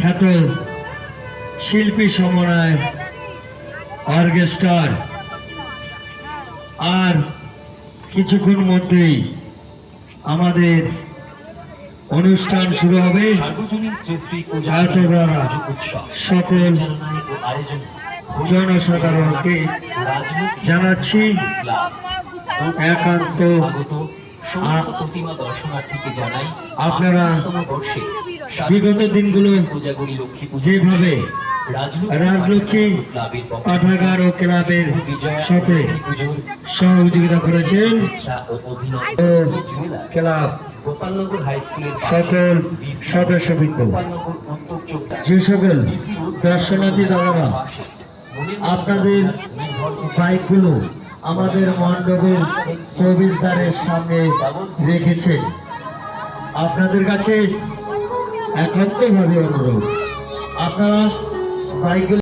খ্যাত শিল্পী সমন্বয় অর্কেস্ট্রার আর কিছুক্ষণ মধ্যেই আমাদের অনুষ্ঠান শুরু হবে। এত দ্বারা সকল জনসাধারণকে জানাচ্ছি একান্ত আপনারা বিগত দিনগুলো যেভাবে রাজলক্ষ্মী পাঠাগার ও ক্লাবের সাথে সহযোগিতা করেছেন ক্লাব সকল সদস্যবৃন্দ, যে সকল দর্শনার্থী দাদারা আপনাদের বাইকগুলো আমাদের মণ্ডপের প্রবেশদ্বারের সামনে রেখেছেন, আপনাদের কাছে একান্তভাবে অনুরোধ আপনারা বাইকগুলো